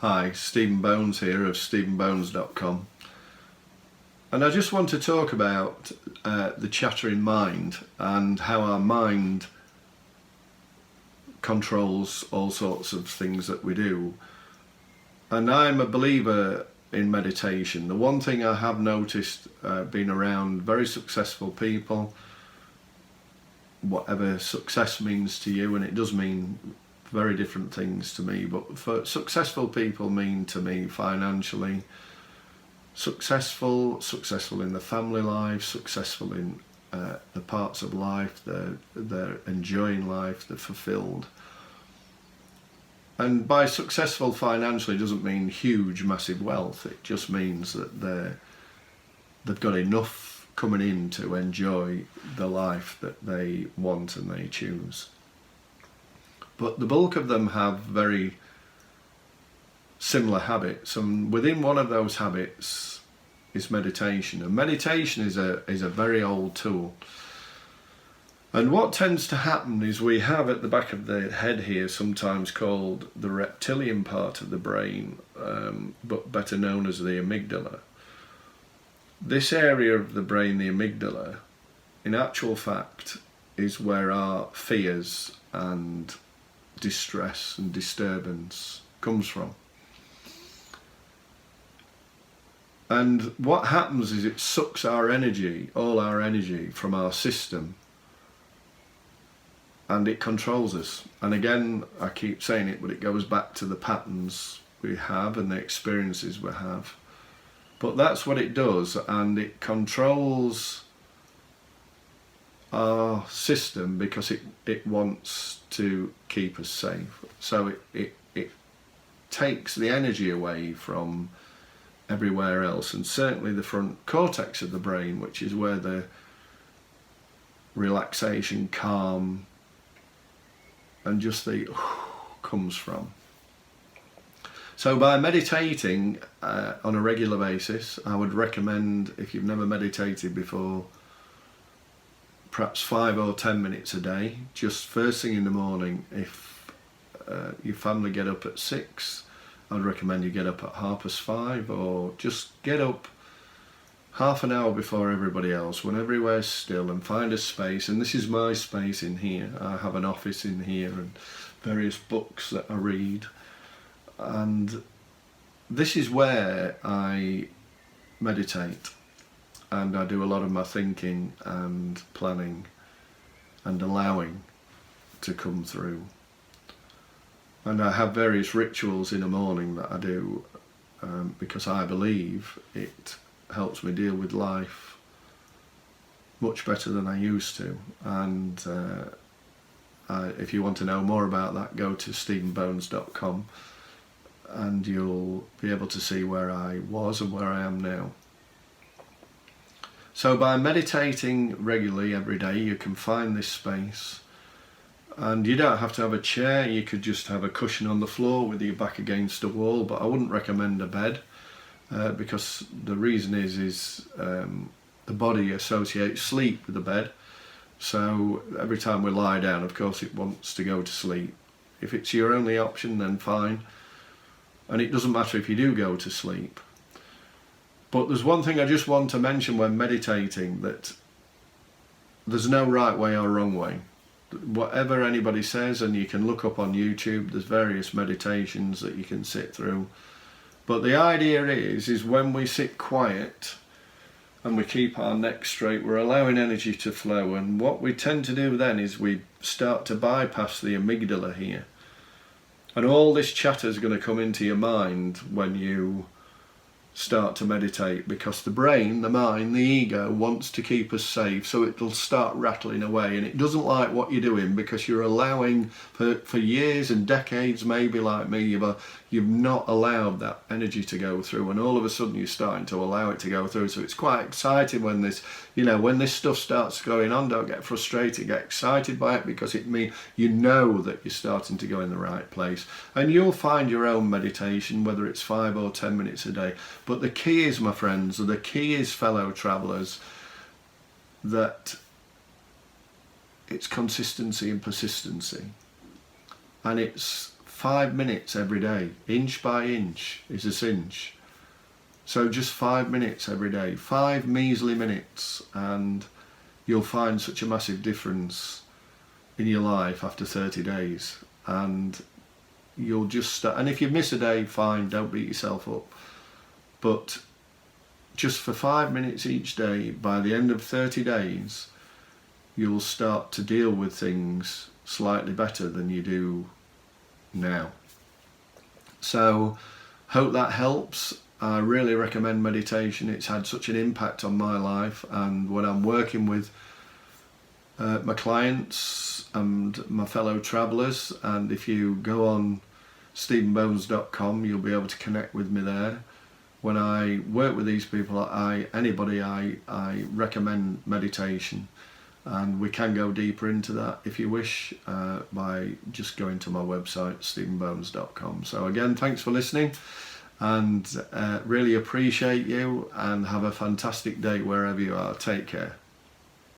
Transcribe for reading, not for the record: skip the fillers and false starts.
Hi, Stephen Bones here of stephenbones.com, and I just want to talk about the chattering mind and how our mind controls all sorts of things that we do. And I'm a believer in meditation. The one thing I have noticed being around very successful people, whatever success means to you, and it does mean very different things to me, but for successful people mean to me financially successful in the family life, successful in the parts of life, they're enjoying life, they're fulfilled. And by successful financially doesn't mean huge, massive wealth. It just means that they've got enough coming in to enjoy the life that they want and they choose. But the bulk of them have very similar habits, and within one of those habits is meditation. And meditation is a very old tool. And what tends to happen is we have at the back of the head here, sometimes called the reptilian part of the brain, but better known as the amygdala. This area of the brain, the amygdala, in actual fact is where our fears and distress and disturbance comes from. And what happens is it sucks our energy, all our energy from our system, and it controls us. And again, I keep saying it, but it goes back to the patterns we have and the experiences we have. But that's what it does, and it controls our system because it wants to keep us safe. So it takes the energy away from everywhere else, and certainly the front cortex of the brain, which is where the relaxation, calm, and just the comes from. So by meditating on a regular basis, I would recommend, if you've never meditated before, perhaps 5 or 10 minutes a day, just first thing in the morning. If your family get up at 6, I'd recommend you get up at 5:30, or just get up half an hour before everybody else, when everywhere's still, and find a space. And this is my space in here. I have an office in here and various books that I read, and this is where I meditate. And I do a lot of my thinking and planning and allowing to come through. And I have various rituals in the morning that I do because I believe it helps me deal with life much better than I used to. And if you want to know more about that, go to stephenbones.com and you'll be able to see where I was and where I am now. So by meditating regularly every day, you can find this space, and you don't have to have a chair. You could just have a cushion on the floor with your back against a wall, but I wouldn't recommend a bed because the reason is the body associates sleep with the bed. So every time we lie down, of course, it wants to go to sleep. If it's your only option, then fine. And it doesn't matter if you do go to sleep. But there's one thing I just want to mention when meditating, that there's no right way or wrong way. Whatever anybody says, and you can look up on YouTube, there's various meditations that you can sit through. But the idea is when we sit quiet and we keep our neck straight, we're allowing energy to flow. And what we tend to do then is we start to bypass the amygdala here. And all this chatter is going to come into your mind when you start to meditate, because the brain, the mind, the ego wants to keep us safe, so it'll start rattling away, and it doesn't like what you're doing because you're allowing for years and decades, maybe like me, you've not allowed that energy to go through, and all of a sudden you're starting to allow it to go through. So it's quite exciting when this stuff starts going on. Don't get frustrated, get excited by it, because it means you know that you're starting to go in the right place, and you'll find your own meditation, whether it's 5 or 10 minutes a day. But the key is, my friends, the key is, fellow travellers, that it's consistency and persistency. And it's 5 minutes every day. Inch by inch is a cinch. So just 5 minutes every day, 5 measly minutes, and you'll find such a massive difference in your life after 30 days. And you'll just start, and if you miss a day, fine, don't beat yourself up. But just for 5 minutes each day, by the end of 30 days, you'll start to deal with things slightly better than you do now. So, hope that helps. I really recommend meditation. It's had such an impact on my life, and when I'm working with my clients and my fellow travellers, and if you go on stephenbones.com, you'll be able to connect with me there. When I work with these people, I recommend meditation, and we can go deeper into that if you wish by just going to my website, stephenbones.com. So again, thanks for listening, and really appreciate you, and have a fantastic day wherever you are. Take care.